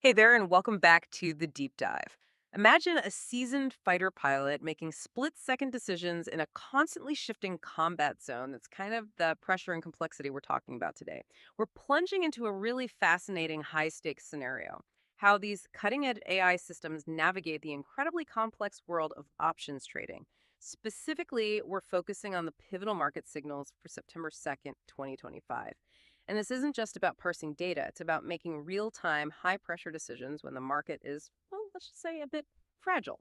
Hey there, and welcome back to the deep dive. Imagine a seasoned fighter pilot making split second decisions in a constantly shifting combat zone that's kind of the pressure and complexity we're talking about today. We're plunging into a really fascinating high stakes scenario: how these cutting edge AI systems navigate the incredibly complex world of options trading. Specifically, we're focusing on the pivotal market signals for September 2nd, 2025. And this isn't just about parsing data, it's about making real time, high pressure decisions when the market is, well, let's just say a bit fragile.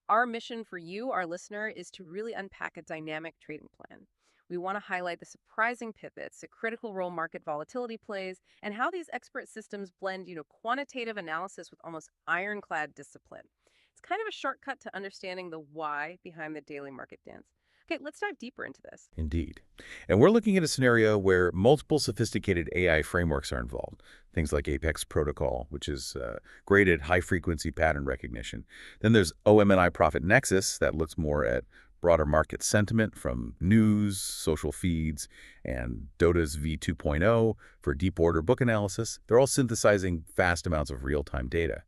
Our mission for you, our listener, is to really unpack a dynamic trading plan. We want to highlight the surprising pivots, the critical role market volatility plays, and how these expert systems blend, quantitative analysis with almost ironclad discipline. It's kind of a shortcut to understanding the why behind the daily market dance. Okay, let's dive deeper into this. Indeed. And we're looking at a scenario where multiple sophisticated AI frameworks are involved. Things like Apex Protocol, which is great at high-frequency pattern recognition. Then there's OMNI Profit Nexus that looks more at broader market sentiment from news, social feeds, and Dota's V2.0 for deep order book analysis. They're all synthesizing vast amounts of real-time data.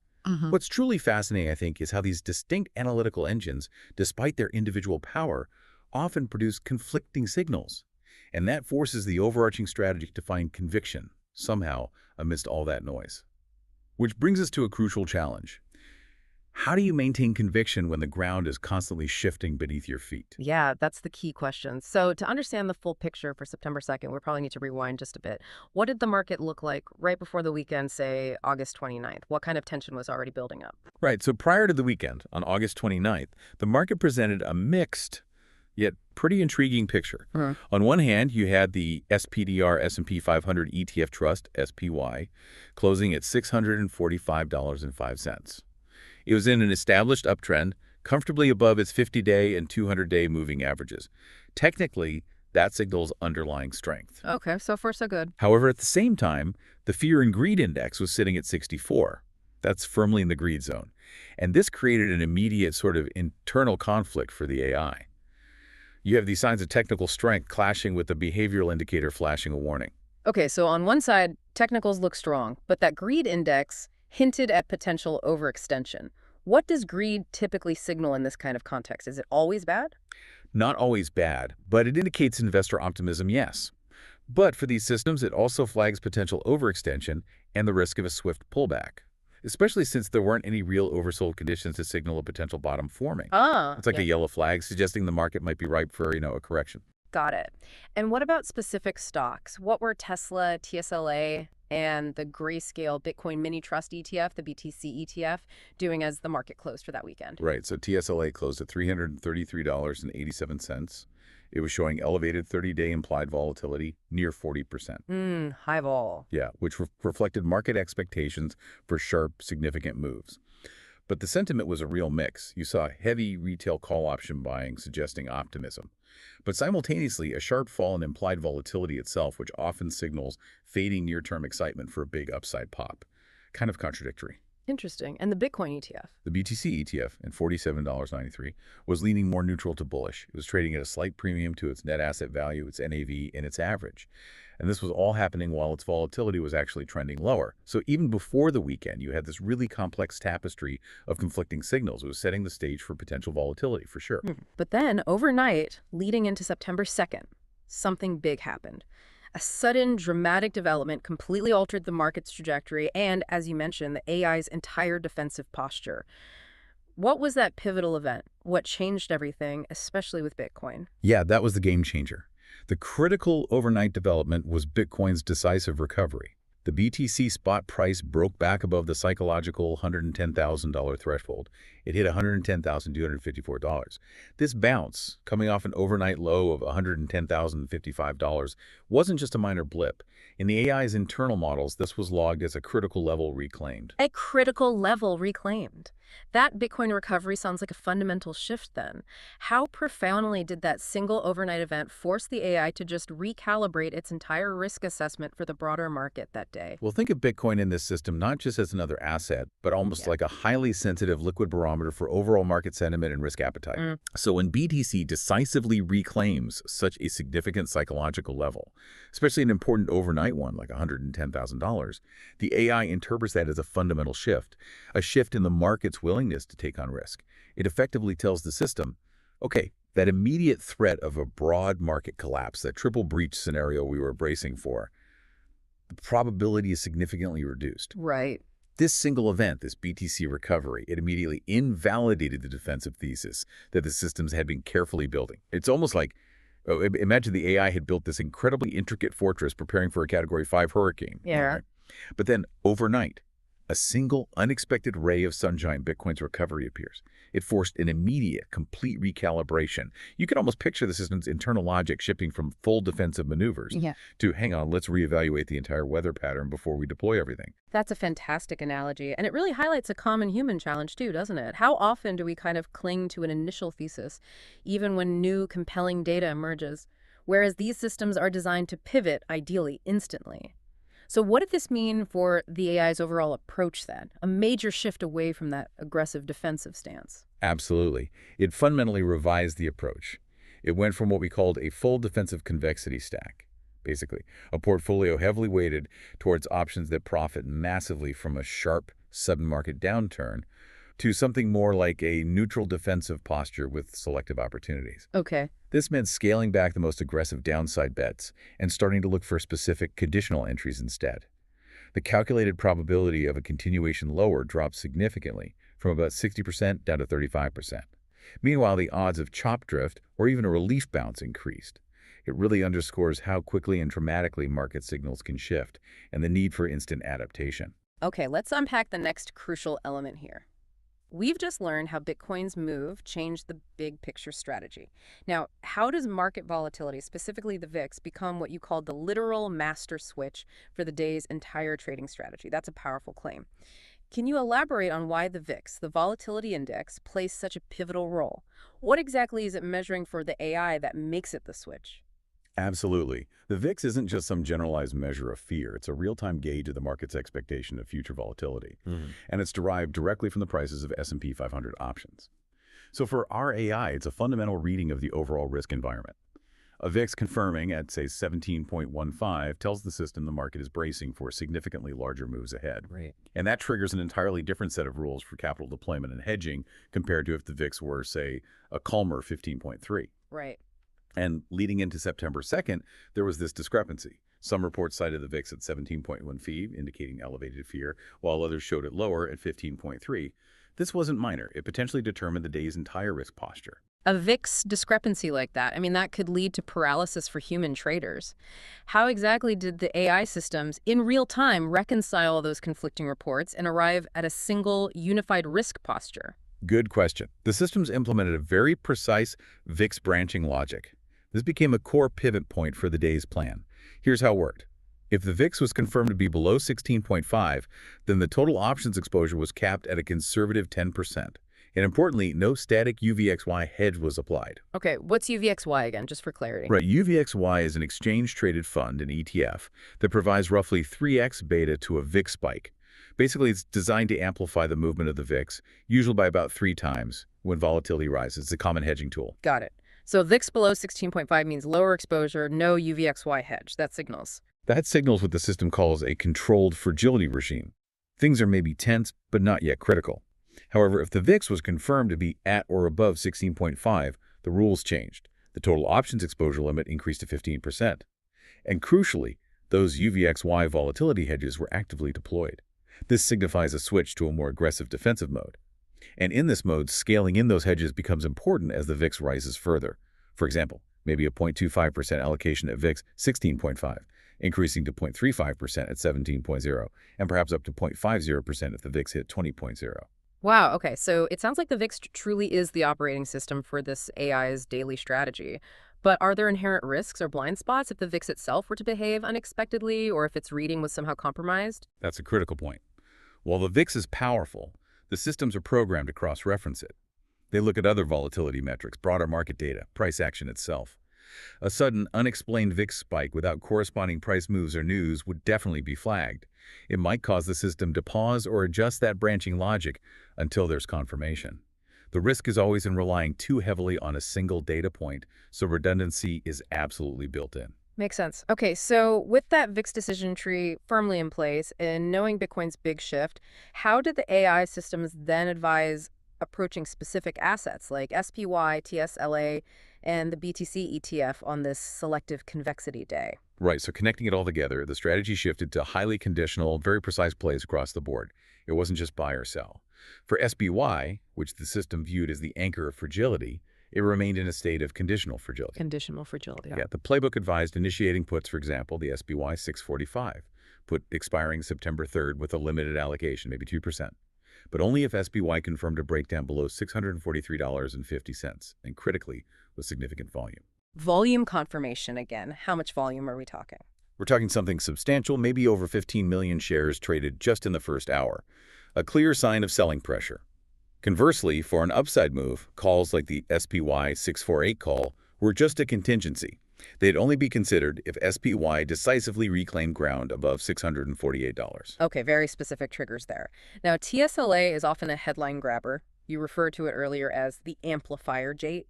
What's truly fascinating, I think, is how these distinct analytical engines, despite their individual power, often produce conflicting signals. And that forces the overarching strategy to find conviction, somehow, amidst all that noise. Which brings us to a crucial challenge. How do you maintain conviction when the ground is constantly shifting beneath your feet? Yeah, that's the key question. So, to understand the full picture for September 2nd, we probably need to rewind just a bit. What did the market look like right before the weekend, say August 29th? What kind of tension was already building up? Right, so prior to the weekend, on August 29th, the market presented a mixed, yet pretty intriguing picture. On one hand, you had the SPDR S&P 500 ETF Trust, SPY, closing at $645.05. It was in an established uptrend, comfortably above its 50-day and 200-day moving averages. Technically, that signals underlying strength. Okay, so far so good. However, at the same time, the Fear and Greed Index was sitting at 64. That's firmly in the greed zone. And this created an immediate sort of internal conflict for the AI. You have these signs of technical strength clashing with the behavioral indicator flashing a warning. Okay, so on one side, technicals look strong, but that greed index hinted at potential overextension. What does greed typically signal in this kind of context? Is it always bad? Not always bad, but it indicates investor optimism, yes. But for these systems, it also flags potential overextension and the risk of a swift pullback, especially since there weren't any real oversold conditions to signal a potential bottom forming. It's like Yeah, a yellow flag suggesting the market might be ripe for, a correction. got it. And what about specific stocks? What were Tesla, TSLA, and the Grayscale Bitcoin Mini Trust ETF, the BTC ETF, doing as the market closed for that weekend? Right, so TSLA closed at $333.87. It was showing elevated 30-day implied volatility near 40%. High vol. Yeah, which reflected market expectations for sharp, significant moves. But the sentiment was a real mix. You saw heavy retail call option buying suggesting optimism, but simultaneously a sharp fall in implied volatility itself, which often signals fading near-term excitement for a big upside pop. Kind of contradictory. Interesting. And the Bitcoin ETF? The BTC ETF at $47.93 was leaning more neutral to bullish. It was trading at a slight premium to its net asset value, its NAV, and its average. And this was all happening while its volatility was actually trending lower. So even before the weekend, you had this really complex tapestry of conflicting signals. It was setting the stage for potential volatility, for sure. But then, overnight, leading into September 2nd, something big happened. A sudden, dramatic development completely altered the market's trajectory and, as you mentioned, the AI's entire defensive posture. What was that pivotal event? What changed everything, especially with Bitcoin? Yeah, that was the game changer. The critical overnight development was Bitcoin's decisive recovery. The BTC spot price broke back above the psychological $110,000 threshold. It hit $110,254. This bounce, coming off an overnight low of $110,055, wasn't just a minor blip. In the AI's internal models, this was logged as a critical level reclaimed. A critical level reclaimed. That Bitcoin recovery sounds like a fundamental shift then. How profoundly did that single overnight event force the AI to just recalibrate its entire risk assessment for the broader market that day? Well, think of Bitcoin in this system not just as another asset, but almost Yeah. like a highly sensitive liquid barometer barometer for overall market sentiment and risk appetite. Mm. So when BTC decisively reclaims such a significant psychological level, especially an important overnight one like $110,000, the AI interprets that as a fundamental shift, a shift in the market's willingness to take on risk. It effectively tells the system, okay, that immediate threat of a broad market collapse, that triple breach scenario we were bracing for, the probability is significantly reduced. Right. This single event, this BTC recovery, it immediately invalidated the defensive thesis that the systems had been carefully building. It's almost like, imagine the AI had built this incredibly intricate fortress preparing for a Category 5 hurricane. Yeah. Right? But then, overnight, a single unexpected ray of sunshine, Bitcoin's recovery, appears. It forced an immediate, complete recalibration. You can almost picture the system's internal logic shifting from full defensive maneuvers to, hang on, let's reevaluate the entire weather pattern before we deploy everything. That's a fantastic analogy. And it really highlights a common human challenge too, doesn't it? How often do we kind of cling to an initial thesis, even when new, compelling data emerges, whereas these systems are designed to pivot, ideally, instantly? So what did this mean for the AI's overall approach then? A major shift away from that aggressive defensive stance. Absolutely. It fundamentally revised the approach. It went from what we called a full defensive convexity stack, basically, a portfolio heavily weighted towards options that profit massively from a sharp, sudden market downturn, to something more like a neutral defensive posture with selective opportunities. Okay. This meant scaling back the most aggressive downside bets and starting to look for specific conditional entries instead. The calculated probability of a continuation lower dropped significantly, from about 60% down to 35%. Meanwhile, the odds of chop drift or even a relief bounce increased. It really underscores how quickly and dramatically market signals can shift and the need for instant adaptation. Okay, let's unpack the next crucial element here. We've just learned how Bitcoin's move changed the big picture strategy. Now, how does market volatility, specifically the VIX, become what you called the literal master switch for the day's entire trading strategy? That's a powerful claim. Can you elaborate on why the VIX, the volatility index, plays such a pivotal role? What exactly is it measuring for the AI that makes it the switch? Absolutely. The VIX isn't just some generalized measure of fear. It's a real-time gauge of the market's expectation of future volatility. And it's derived directly from the prices of S&P 500 options. So for our AI, it's a fundamental reading of the overall risk environment. A VIX confirming at, say, 17.15 tells the system the market is bracing for significantly larger moves ahead. Right. And that triggers an entirely different set of rules for capital deployment and hedging compared to if the VIX were, say, a calmer 15.3. Right. And leading into September 2nd, there was this discrepancy. Some reports cited the VIX at 17.1 phi, indicating elevated fear, while others showed it lower at 15.3. This wasn't minor. It potentially determined the day's entire risk posture. A VIX discrepancy like that, I mean, that could lead to paralysis for human traders. How exactly did the AI systems in real time reconcile those conflicting reports and arrive at a single unified risk posture? Good question. The systems implemented a very precise VIX branching logic. This became a core pivot point for the day's plan. Here's how it worked. If the VIX was confirmed to be below 16.5, then the total options exposure was capped at a conservative 10%. And importantly, no static UVXY hedge was applied. Okay, what's UVXY again, just for clarity? Right, UVXY is an exchange-traded fund, an ETF, that provides roughly 3x beta to a VIX spike. Basically, it's designed to amplify the movement of the VIX, usually by about 3 times when volatility rises. It's a common hedging tool. Got it. So VIX below 16.5 means lower exposure, no UVXY hedge. That signals. That signals what the system calls a controlled fragility regime. Things are maybe tense, but not yet critical. However, if the VIX was confirmed to be at or above 16.5, the rules changed. The total options exposure limit increased to 15%. And crucially, those UVXY volatility hedges were actively deployed. This signifies a switch to a more aggressive defensive mode. And in this mode, scaling in those hedges becomes important as the VIX rises further. For example, maybe a 0.25% allocation at VIX 16.5, increasing to 0.35% at 17.0, and perhaps up to 0.50% if the VIX hit 20.0. Wow, okay, so it sounds like the VIX truly is the operating system for this AI's daily strategy. But are there inherent risks or blind spots if the VIX itself were to behave unexpectedly or if its reading was somehow compromised? That's a critical point. While the VIX is powerful, the systems are programmed to cross-reference it. They look at other volatility metrics, broader market data, price action itself. A sudden, unexplained VIX spike without corresponding price moves or news would definitely be flagged. It might cause the system to pause or adjust that branching logic until there's confirmation. The risk is always in relying too heavily on a single data point, so redundancy is absolutely built in. Makes sense. Okay, so with that VIX decision tree firmly in place and knowing Bitcoin's big shift, how did the AI systems then advise approaching specific assets like SPY, TSLA, and the BTC ETF on this selective convexity day? Right, so connecting it all together, the strategy shifted to highly conditional, very precise plays across the board. It wasn't just buy or sell. For SBY, which the system viewed as the anchor of fragility, it remained in a state of conditional fragility. Conditional fragility. Yeah, the playbook advised initiating puts, for example, the SBY 645, put expiring September 3rd with a limited allocation, maybe 2%, but only if SBY confirmed a breakdown below $643.50, and critically, with significant volume. Volume confirmation again. How much volume are we talking? We're talking something substantial, maybe over 15 million shares traded just in the first hour, a clear sign of selling pressure. Conversely, for an upside move, calls like the SPY 648 call were just a contingency. They'd only be considered if SPY decisively reclaimed ground above $648. Okay, very specific triggers there. Now, TSLA is often a headline grabber. You referred to it earlier as the amplifier jate.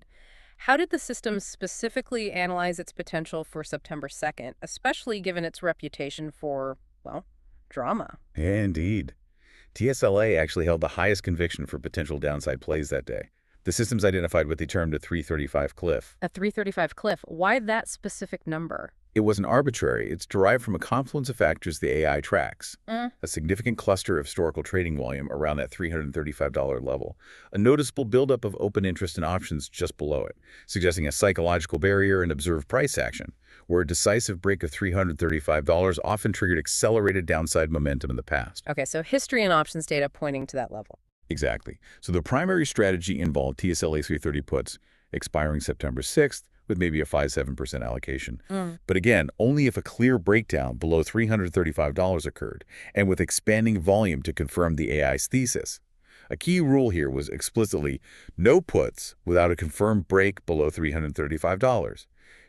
How did the system specifically analyze its potential for September 2nd, especially given its reputation for, well, drama? Indeed. TSLA actually held the highest conviction for potential downside plays that day. The system's identified what they termed a 335 cliff. A 335 cliff. Why that specific number? It wasn't arbitrary. It's derived from a confluence of factors the AI tracks. A significant cluster of historical trading volume around that $335 level. A noticeable buildup of open interest and options just below it, suggesting a psychological barrier and observed price action, where a decisive break of $335 often triggered accelerated downside momentum in the past. Okay, so history and options data pointing to that level. Exactly. So the primary strategy involved TSLA 330 puts expiring September 6th, with maybe a 5-7% allocation. But again, only if a clear breakdown below $335 occurred, and with expanding volume to confirm the AI's thesis. A key rule here was explicitly no puts without a confirmed break below $335.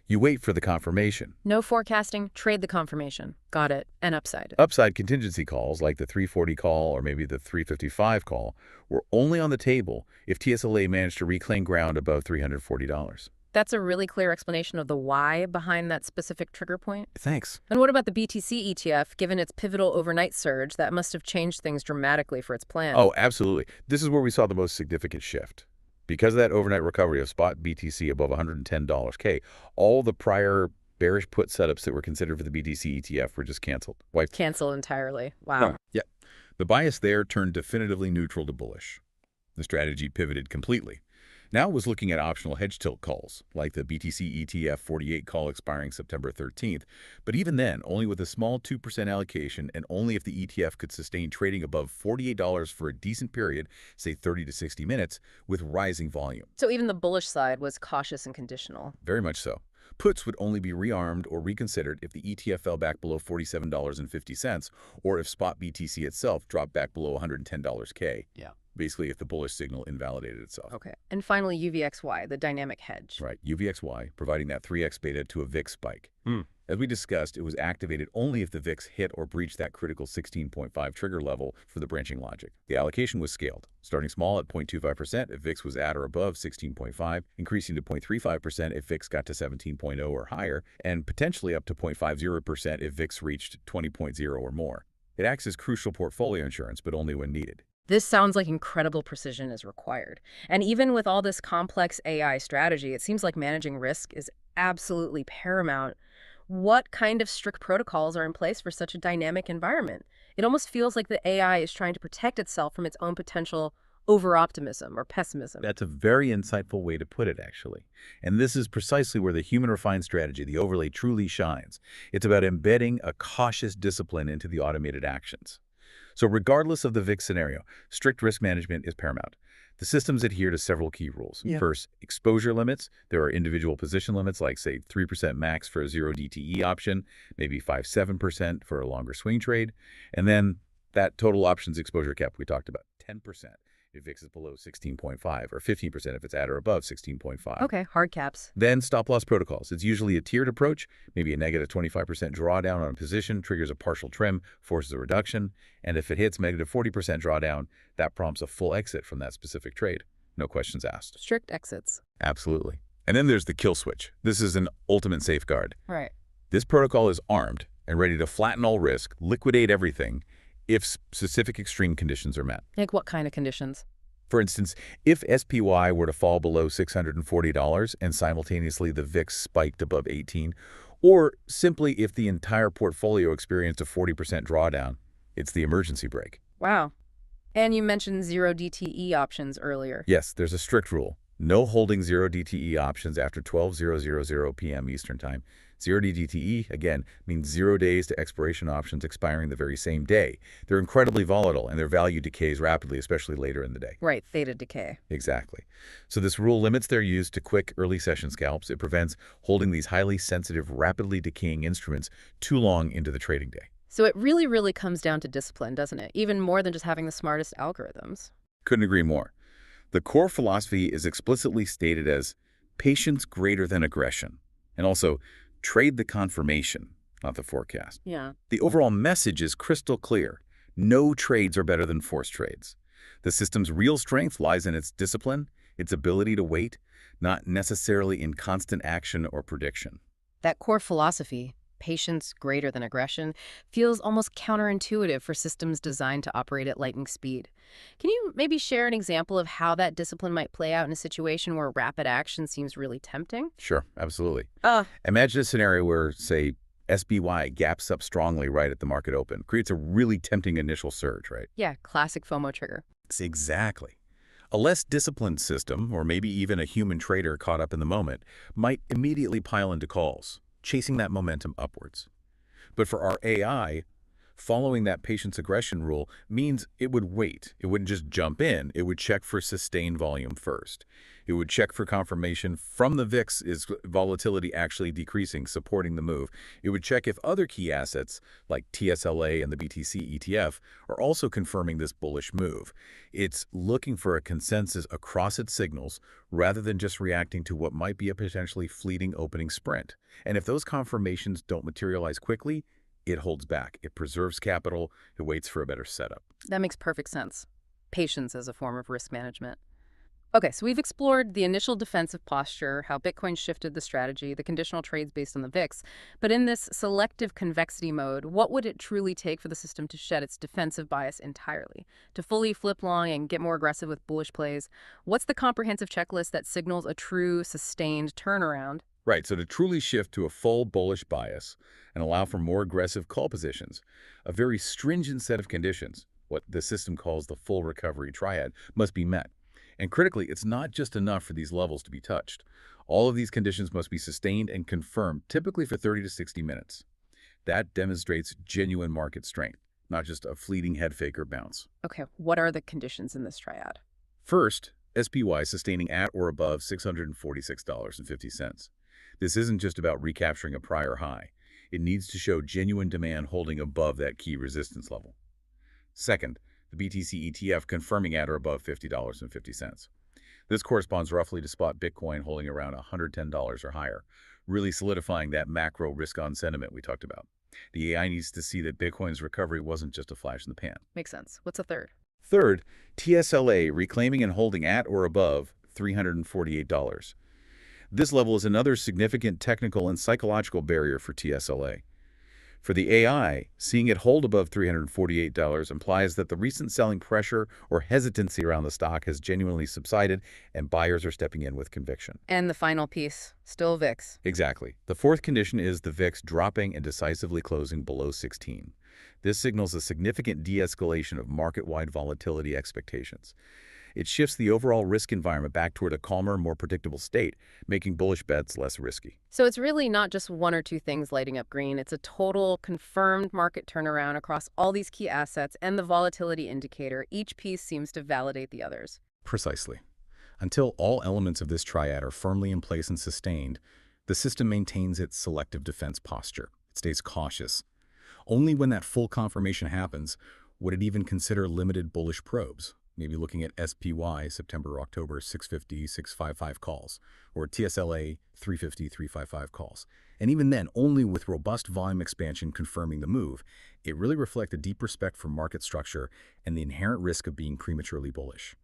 You wait for the confirmation. No forecasting, trade the confirmation. Got it. And upside. Upside contingency calls, like the 340 call or maybe the 355 call, were only on the table if TSLA managed to reclaim ground above $340. That's a really clear explanation of the why behind that specific trigger point. Thanks. And what about the BTC ETF? Given its pivotal overnight surge, that must have changed things dramatically for its plan. Oh, absolutely. This is where we saw the most significant shift. Because of that overnight recovery of spot BTC above $110K, all the prior bearish put setups that were considered for the BTC ETF were just canceled. Wiped. Cancel entirely. Wow. Yeah. The bias there turned definitively neutral to bullish. The strategy pivoted completely. Now it was looking at optional hedge tilt calls, like the BTC ETF 48 call expiring September 13th, but even then, only with a small 2% allocation and only if the ETF could sustain trading above $48 for a decent period, say 30 to 60 minutes, with rising volume. So even the bullish side was cautious and conditional. Very much so. Puts would only be rearmed or reconsidered if the ETF fell back below $47.50 or if spot BTC itself dropped back below $110K. Yeah. Basically, if the bullish signal invalidated itself. Okay. And finally, UVXY, the dynamic hedge. Right, UVXY, providing that 3x beta to a VIX spike. As we discussed, it was activated only if the VIX hit or breached that critical 16.5 trigger level for the branching logic. The allocation was scaled, starting small at 0.25% if VIX was at or above 16.5, increasing to 0.35% if VIX got to 17.0 or higher, and potentially up to 0.50% if VIX reached 20.0 or more. It acts as crucial portfolio insurance, but only when needed. This sounds like incredible precision is required. And even with all this complex AI strategy, it seems like managing risk is absolutely paramount. What kind of strict protocols are in place for such a dynamic environment? It almost feels like the AI is trying to protect itself from its own potential over-optimism or pessimism. That's a very insightful way to put it, actually. And this is precisely where the human-refined strategy, the overlay, truly shines. It's about embedding a cautious discipline into the automated actions. So regardless of the VIX scenario, strict risk management is paramount. The systems adhere to several key rules. First, exposure limits. There are individual position limits like, say, 3% max for a 0 DTE option, maybe 5-7% for a longer swing trade. And then that total options exposure cap we talked about, 10% if VIX is below 16.5 or 15% if it's at or above 16.5. Okay, hard caps. Then stop-loss protocols. It's usually a tiered approach. Maybe a negative 25% drawdown on a position triggers a partial trim, forces a reduction. And if it hits negative 40% drawdown, that prompts a full exit from that specific trade. No questions asked. Strict exits. Absolutely. And then there's the kill switch. This is an ultimate safeguard. Right. This protocol is armed and ready to flatten all risk, liquidate everything, if specific extreme conditions are met. Like what kind of conditions? For instance, if SPY were to fall below $640 and simultaneously the VIX spiked above 18, or simply if the entire portfolio experienced a 40% drawdown, it's the emergency brake. Wow. And you mentioned zero DTE options earlier. Yes, there's a strict rule. No holding zero DTE options after 12:000 p.m. Eastern Time. Zero DTE, again, means 0 days to expiration options expiring the very same day. They're incredibly volatile, and their value decays rapidly, especially later in the day. Right, theta decay. Exactly. So this rule limits their use to quick, early session scalps. It prevents holding these highly sensitive, rapidly decaying instruments too long into the trading day. So it really, really comes down to discipline, doesn't it? Even more than just having the smartest algorithms. Couldn't agree more. The core philosophy is explicitly stated as patience greater than aggression, and also trade the confirmation, not the forecast. Yeah. The overall message is crystal clear. No trades are better than forced trades. The system's real strength lies in its discipline, its ability to wait, not necessarily in constant action or prediction. That core philosophy, patience greater than aggression, feels almost counterintuitive for systems designed to operate at lightning speed. Can you maybe share an example of how that discipline might play out in a situation where rapid action seems really tempting? Sure, absolutely. Uh, Imagine a scenario where, say, SBY gaps up strongly right at the market open, creates a really tempting initial surge, right? yeah, classic FOMO trigger. Exactly. A less disciplined system, or maybe even a human trader caught up in the moment, might immediately pile into calls, chasing that momentum upwards. But for our AI, following that patience aggression rule means it would wait. It wouldn't just jump in. It would check for sustained volume first. It would check for confirmation from the VIX is volatility actually decreasing, supporting the move. It would check if other key assets like TSLA and the BTC ETF are also confirming this bullish move. It's looking for a consensus across its signals rather than just reacting to what might be a potentially fleeting opening sprint. And if those confirmations don't materialize quickly, it holds back. It preserves capital. It waits for a better setup. That makes perfect sense. Patience as a form of risk management. Okay, so we've explored the initial defensive posture, how Bitcoin shifted the strategy, the conditional trades based on the VIX. But in this selective convexity mode, what would it truly take for the system to shed its defensive bias entirely? To fully flip long and get more aggressive with bullish plays? What's the comprehensive checklist that signals a true, sustained turnaround? Right, so to truly shift to a full bullish bias and allow for more aggressive call positions, a very stringent set of conditions, what the system calls the full recovery triad, must be met. And critically, it's not just enough for these levels to be touched. All of these conditions must be sustained and confirmed, typically for 30 to 60 minutes. That demonstrates genuine market strength, not just a fleeting head fake or bounce. Okay, what are the conditions in this triad? First, SPY sustaining at or above $646.50. This isn't just about recapturing a prior high. It needs to show genuine demand holding above that key resistance level. Second, the BTC ETF confirming at or above $50.50. This corresponds roughly to spot Bitcoin holding around $110 or higher, really solidifying that macro risk-on sentiment we talked about. The AI needs to see that Bitcoin's recovery wasn't just a flash in the pan. Makes sense. What's a third? Third, TSLA reclaiming and holding at or above $348. This level is another significant technical and psychological barrier for TSLA. For the AI, seeing it hold above $348 implies that the recent selling pressure or hesitancy around the stock has genuinely subsided and buyers are stepping in with conviction. And the final piece, still VIX. Exactly. The fourth condition is the VIX dropping and decisively closing below 16. This signals a significant de-escalation of market-wide volatility expectations. It shifts the overall risk environment back toward a calmer, more predictable state, making bullish bets less risky. So it's really not just one or two things lighting up green. It's a total confirmed market turnaround across all these key assets and the volatility indicator. Each piece seems to validate the others. Precisely. Until all elements of this triad are firmly in place and sustained, the system maintains its selective defense posture. It stays cautious. Only when that full confirmation happens would it even consider limited bullish probes, maybe looking at SPY September-October 650-655 calls, or TSLA 350-355 calls. And even then, only with robust volume expansion confirming the move. It really reflects a deep respect for market structure and the inherent risk of being prematurely bullish.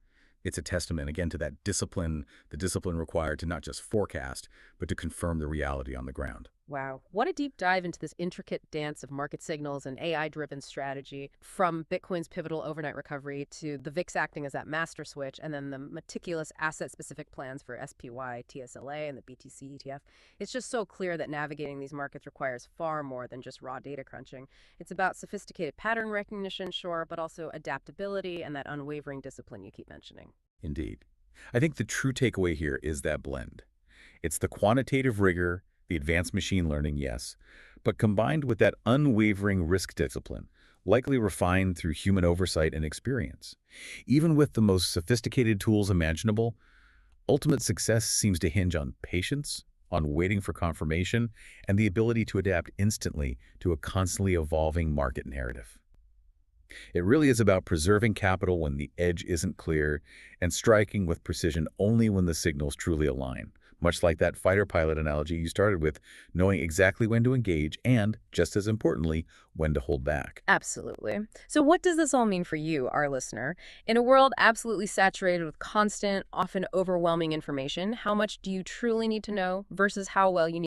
It's a testament, again, to that discipline, the discipline required to not just forecast, but to confirm the reality on the ground. Wow. What a deep dive into this intricate dance of market signals and AI-driven strategy, from Bitcoin's pivotal overnight recovery to the VIX acting as that master switch, and then the meticulous asset-specific plans for SPY, TSLA, and the BTC ETF. It's just so clear that navigating these markets requires far more than just raw data crunching. It's about sophisticated pattern recognition, sure, but also adaptability and that unwavering discipline you keep mentioning. Indeed. I think the true takeaway here is that blend. It's the quantitative rigor, the advanced machine learning, yes, but combined with that unwavering risk discipline, likely refined through human oversight and experience. Even with the most sophisticated tools imaginable, ultimate success seems to hinge on patience, on waiting for confirmation, and the ability to adapt instantly to a constantly evolving market narrative. It really is about preserving capital when the edge isn't clear and striking with precision only when the signals truly align. Much like that fighter pilot analogy you started with, knowing exactly when to engage and, just as importantly, when to hold back. Absolutely. So, what does this all mean for you, our listener? In a world absolutely saturated with constant, often overwhelming information, how much do you truly need to know versus how well you need?